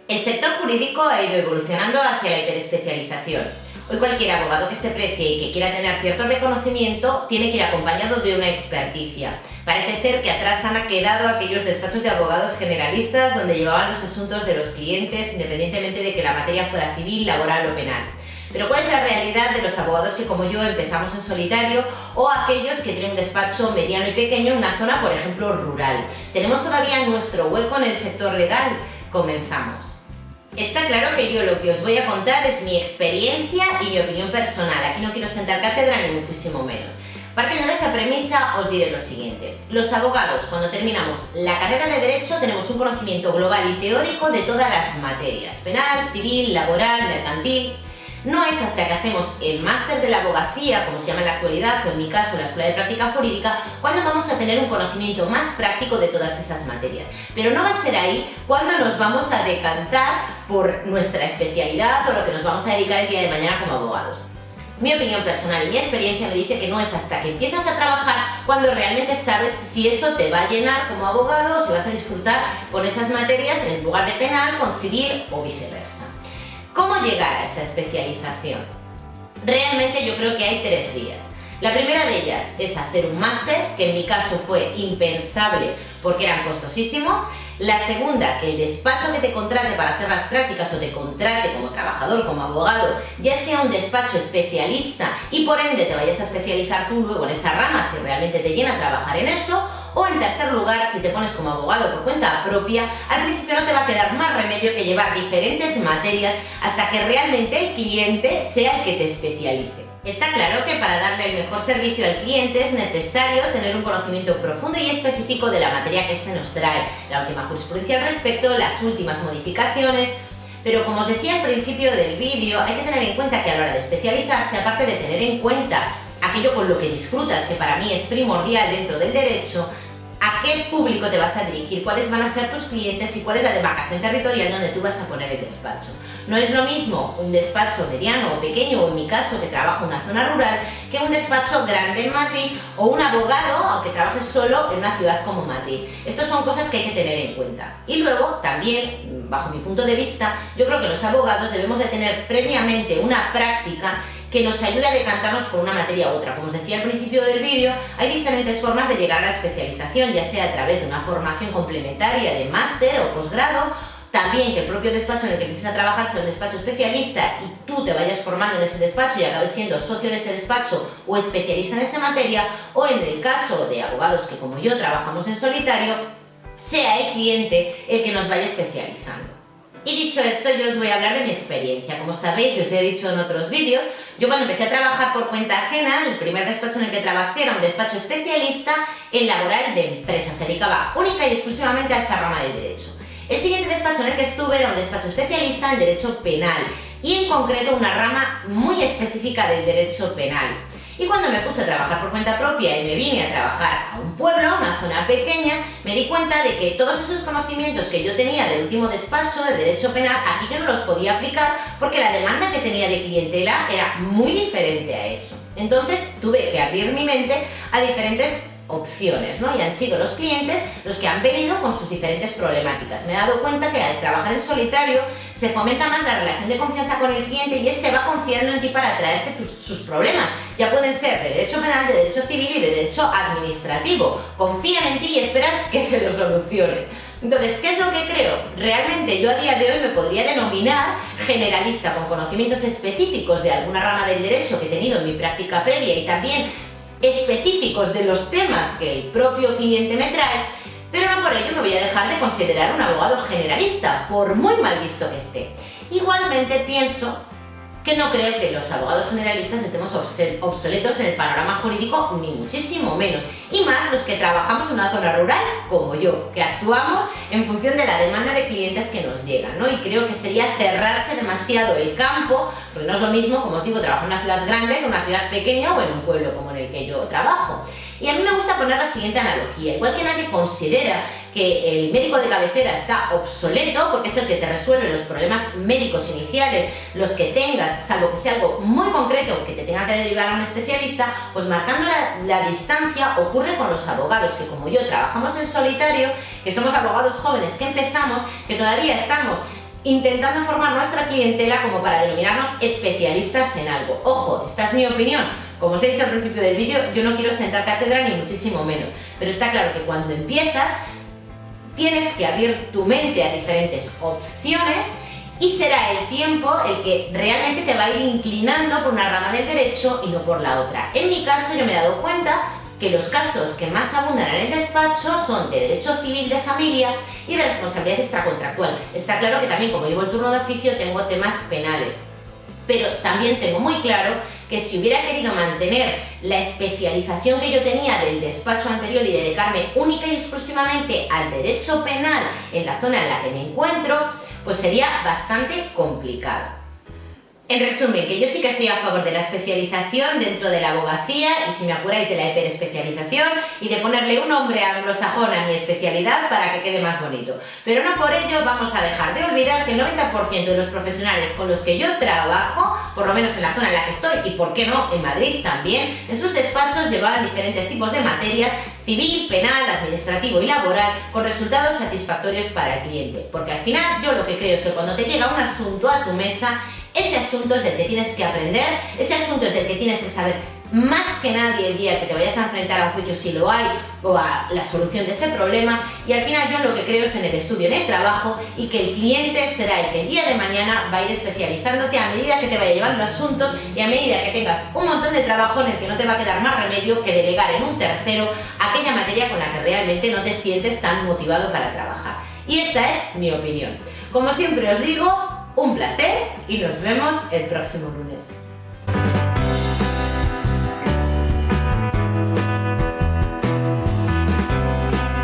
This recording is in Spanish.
El sector jurídico ha ido evolucionando hacia la hiperespecialización. Hoy cualquier abogado que se precie y que quiera tener cierto reconocimiento tiene que ir acompañado de una experticia. Parece ser que atrás han quedado aquellos despachos de abogados generalistas donde llevaban los asuntos de los clientes independientemente de que la materia fuera civil, laboral o penal. Pero ¿cuál es la realidad de los abogados que como yo empezamos en solitario o aquellos que tienen un despacho mediano y pequeño en una zona, por ejemplo, rural? ¿Tenemos todavía nuestro hueco en el sector legal? Comenzamos. Está claro que yo lo que os voy a contar es mi experiencia y mi opinión personal. Aquí no quiero sentar cátedra ni muchísimo menos. Partiendo de esa premisa os diré lo siguiente. Los abogados, cuando terminamos la carrera de Derecho, tenemos un conocimiento global y teórico de todas las materias: penal, civil, laboral, mercantil. No es hasta que hacemos el máster de la abogacía, como se llama en la actualidad, o en mi caso la Escuela de Práctica Jurídica, cuando vamos a tener un conocimiento más práctico de todas esas materias. Pero no va a ser ahí cuando nos vamos a decantar por nuestra especialidad o lo que nos vamos a dedicar el día de mañana como abogados. Mi opinión personal y mi experiencia me dice que no es hasta que empiezas a trabajar cuando realmente sabes si eso te va a llenar como abogado o si vas a disfrutar con esas materias en lugar de penal, con civil o viceversa. ¿Cómo llegar a esa especialización? Realmente yo creo que hay tres vías. La primera de ellas es hacer un máster, que en mi caso fue impensable porque eran costosísimos. La segunda, que el despacho que te contrate para hacer las prácticas o te contrate como trabajador, como abogado, ya sea un despacho especialista y por ende te vayas a especializar tú luego en esa rama si realmente te llena trabajar en eso. O en tercer lugar, si te pones como abogado por cuenta propia, al principio no te va a quedar más remedio que llevar diferentes materias hasta que realmente el cliente sea el que te especialice. Está claro que para darle el mejor servicio al cliente es necesario tener un conocimiento profundo y específico de la materia que éste nos trae, la última jurisprudencia al respecto, las últimas modificaciones. Pero como os decía al principio del vídeo, hay que tener en cuenta que a la hora de especializarse, aparte de tener en cuenta aquello con lo que disfrutas, que para mí es primordial dentro del derecho, a qué público te vas a dirigir, cuáles van a ser tus clientes y cuál es la demarcación territorial donde tú vas a poner el despacho. No es lo mismo un despacho mediano o pequeño, o en mi caso que trabajo en una zona rural, que un despacho grande en Madrid o un abogado, aunque trabajes solo en una ciudad como Madrid. Estas son cosas que hay que tener en cuenta. Y luego, también, bajo mi punto de vista, yo creo que los abogados debemos de tener previamente una práctica que nos ayude a decantarnos por una materia u otra. Como os decía al principio del vídeo, hay diferentes formas de llegar a la especialización, ya sea a través de una formación complementaria de máster o posgrado, también que el propio despacho en el que empieces a trabajar sea un despacho especialista y tú te vayas formando en ese despacho y acabes siendo socio de ese despacho o especialista en esa materia, o en el caso de abogados que como yo trabajamos en solitario, sea el cliente el que nos vaya especializando. Y dicho esto, yo os voy a hablar de mi experiencia. Como sabéis, os he dicho en otros vídeos, yo cuando empecé a trabajar por cuenta ajena, el primer despacho en el que trabajé era un despacho especialista en laboral de empresas. Se dedicaba única y exclusivamente a esa rama del derecho. El siguiente despacho en el que estuve era un despacho especialista en derecho penal y en concreto una rama muy específica del derecho penal. Y cuando me puse a trabajar por cuenta propia y me vine a trabajar a un pueblo, una zona pequeña, me di cuenta de que todos esos conocimientos que yo tenía del último despacho de derecho penal, aquí yo no los podía aplicar porque la demanda que tenía de clientela era muy diferente a eso. Entonces tuve que abrir mi mente a diferentes opciones, ¿no? Y han sido los clientes los que han venido con sus diferentes problemáticas. Me he dado cuenta que al trabajar en solitario se fomenta más la relación de confianza con el cliente y este va confiando en ti para traerte sus problemas. Ya pueden ser de derecho penal, de derecho civil y de derecho administrativo. Confían en ti y esperan que se los soluciones. Entonces, ¿qué es lo que creo? Realmente yo a día de hoy me podría denominar generalista con conocimientos específicos de alguna rama del derecho que he tenido en mi práctica previa y también específicos de los temas que el propio cliente me trae, pero no por ello me voy a dejar de considerar un abogado generalista, por muy mal visto que esté. Igualmente pienso que no creo que los abogados generalistas estemos obsoletos en el panorama jurídico, ni muchísimo menos, y más los que trabajamos en una zona rural como yo, que actuamos en función de la demanda de clientes que nos llegan, ¿no? Y creo que sería cerrarse demasiado el campo, porque no es lo mismo, como os digo, trabajar en una ciudad grande que en una ciudad pequeña o en un pueblo como en el que yo trabajo. Y a mí me gusta poner la siguiente analogía. Igual que nadie considera que el médico de cabecera está obsoleto, porque es el que te resuelve los problemas médicos iniciales, los que tengas, salvo que sea algo muy concreto que te tenga que derivar a un especialista, pues marcando la distancia ocurre con los abogados, que como yo trabajamos en solitario, que somos abogados jóvenes que empezamos, que todavía estamos intentando formar nuestra clientela como para denominarnos especialistas en algo. Ojo, esta es mi opinión. Como os he dicho al principio del vídeo, yo no quiero sentar cátedra ni muchísimo menos, pero está claro que cuando empiezas tienes que abrir tu mente a diferentes opciones y será el tiempo el que realmente te va a ir inclinando por una rama del derecho y no por la otra. En mi caso yo me he dado cuenta que los casos que más abundan en el despacho son de derecho civil de familia y de responsabilidad extracontractual. Está claro que también, como llevo el turno de oficio, tengo temas penales, pero también tengo muy claro que si hubiera querido mantener la especialización que yo tenía del despacho anterior y dedicarme única y exclusivamente al derecho penal en la zona en la que me encuentro, pues sería bastante complicado. En resumen, que yo sí que estoy a favor de la especialización dentro de la abogacía y, si me apuráis, de la hiperespecialización y de ponerle un nombre anglosajón a mi especialidad para que quede más bonito. Pero no por ello vamos a dejar de olvidar que el 90% de los profesionales con los que yo trabajo, por lo menos en la zona en la que estoy y, por qué no, en Madrid también, en sus despachos llevaban diferentes tipos de materias: civil, penal, administrativo y laboral, con resultados satisfactorios para el cliente. Porque al final yo lo que creo es que cuando te llega un asunto a tu mesa, ese asunto es del que tienes que aprender, ese asunto es del que tienes que saber más que nadie el día que te vayas a enfrentar a un juicio, si lo hay, o a la solución de ese problema. Y al final yo lo que creo es en el estudio, en el trabajo, y que el cliente será el que el día de mañana va a ir especializándote a medida que te vaya llevando asuntos y a medida que tengas un montón de trabajo en el que no te va a quedar más remedio que delegar en un tercero aquella materia con la que realmente no te sientes tan motivado para trabajar. Y esta es mi opinión. Como siempre os digo, un placer y nos vemos el próximo lunes.